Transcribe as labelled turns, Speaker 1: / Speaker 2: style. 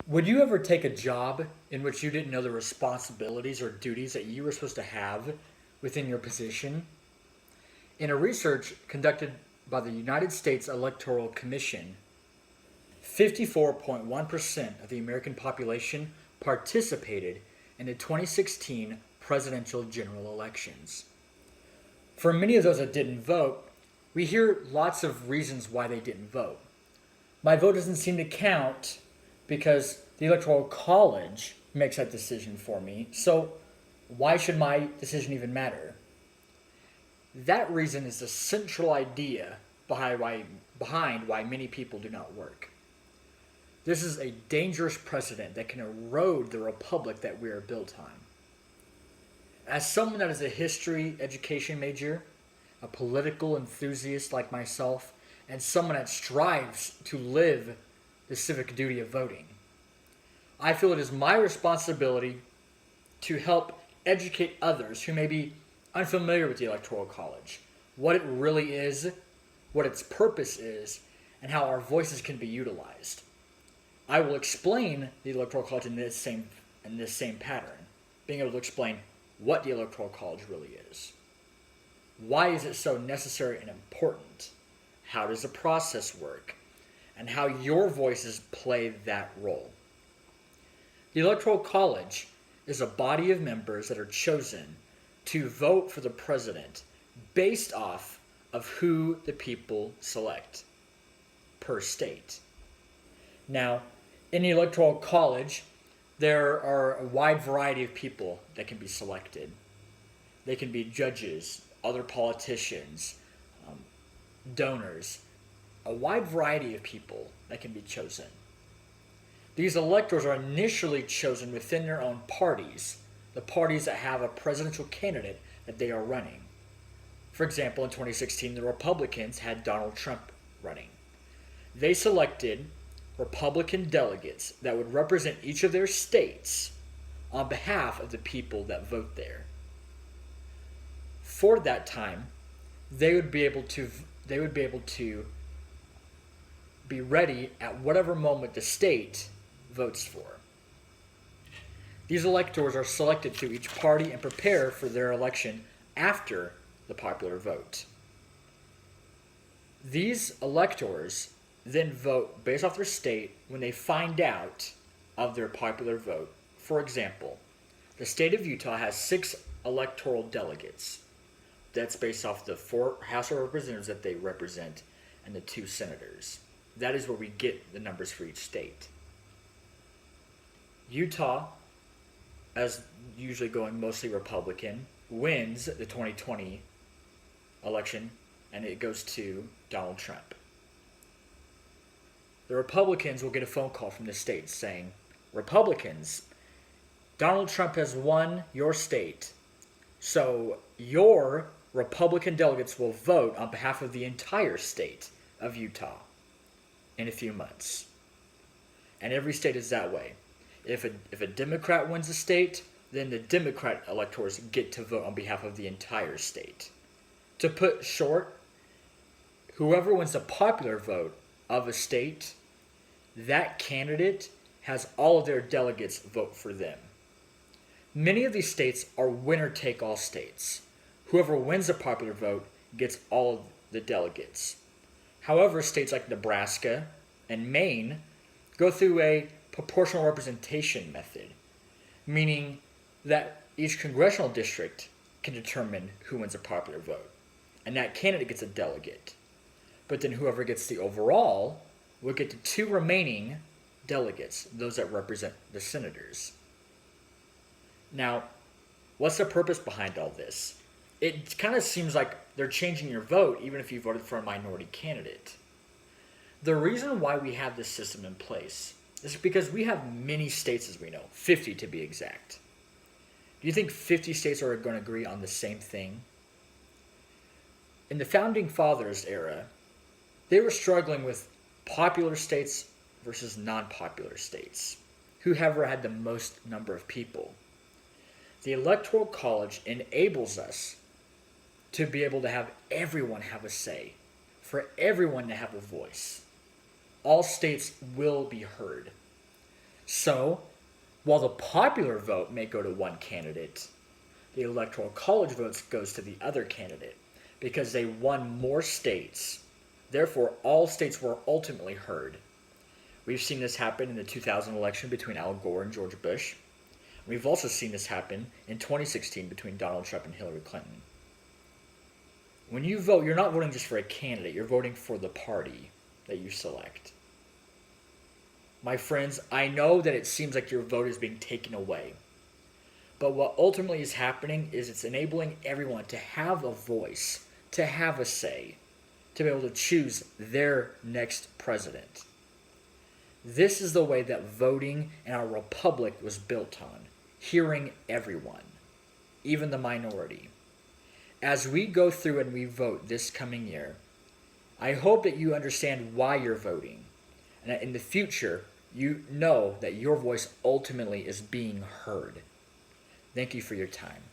Speaker 1: Would you ever take a job in which you didn't know the responsibilities or duties that you were supposed to have within your position? In a research conducted by the United States Electoral Commission, 54.1% of the American population participated in the 2016 presidential general elections. For many of those that didn't vote, we hear lots of reasons why they didn't vote. My vote doesn't seem to count because the Electoral College makes that decision for me, so why should my decision even matter? That reason is the central idea behind why many people do not work. This is a dangerous precedent that can erode the republic that we are built on. As someone that is a history education major, a political enthusiast like myself, and someone that strives to live the civic duty of voting, I feel it is my responsibility to help educate others who may be unfamiliar with the Electoral College, what it really is, what its purpose is, and how our voices can be utilized. I will explain the Electoral College in this same pattern, being able to explain what the Electoral College really is. Why is it so necessary and important? How does the process work? And how your voices play that role. The Electoral College is a body of members that are chosen to vote for the president based off of who the people select per state. Now, in the Electoral College, there are a wide variety of people that can be selected. They can be judges, other politicians, donors, a wide variety of people that can be chosen. These electors are initially chosen within their own parties, the parties that have a presidential candidate that they are running. For example, in 2016, the Republicans had Donald Trump running. They selected Republican delegates that would represent each of their states on behalf of the people that vote there. For that time, they would be able to be ready at whatever moment the state votes for. These electors are selected through each party and prepare for their election after the popular vote. These electors then vote based off their state when they find out of their popular vote. For example, the state of Utah has 6 electoral delegates. That's based off the 4 House of Representatives that they represent and the 2 senators. That is where we get the numbers for each state. Utah, as usually going mostly Republican, wins the 2020 election and it goes to Donald Trump. The Republicans will get a phone call from the state saying, Republicans, Donald Trump has won your state, so your Republican delegates will vote on behalf of the entire state of Utah in a few months. And every state is that way. If a Democrat wins a state, then the Democrat electors get to vote on behalf of the entire state. To put short, whoever wins the popular vote of a state, that candidate has all of their delegates vote for them. Many of these states are winner-take-all states. Whoever wins the popular vote gets all of the delegates. However, states like Nebraska and Maine go through a proportional representation method, meaning that each congressional district can determine who wins a popular vote, and that candidate gets a delegate. But then whoever gets the overall will get the 2 remaining delegates, those that represent the senators. Now, what's the purpose behind all this? It kind of seems like they're changing your vote even if you voted for a minority candidate. The reason why we have this system in place is because we have many states, as we know, 50 to be exact. Do you think 50 states are going to agree on the same thing? In the Founding Fathers era, they were struggling with popular states versus non-popular states. Whoever had the most number of people. The Electoral College enables us to be able to have everyone have a say, for everyone to have a voice. All states will be heard. So, while the popular vote may go to one candidate, the Electoral College votes goes to the other candidate because they won more states. Therefore, all states were ultimately heard. We've seen this happen in the 2000 election between Al Gore and George Bush. We've also seen this happen in 2016 between Donald Trump and Hillary Clinton. When you vote, you're not voting just for a candidate, you're voting for the party that you select. My friends, I know that it seems like your vote is being taken away. But what ultimately is happening is it's enabling everyone to have a voice, to have a say, to be able to choose their next president. This is the way that voting in our republic was built on, hearing everyone, even the minority. As we go through and we vote this coming year, I hope that you understand why you're voting, and that in the future, you know that your voice ultimately is being heard. Thank you for your time.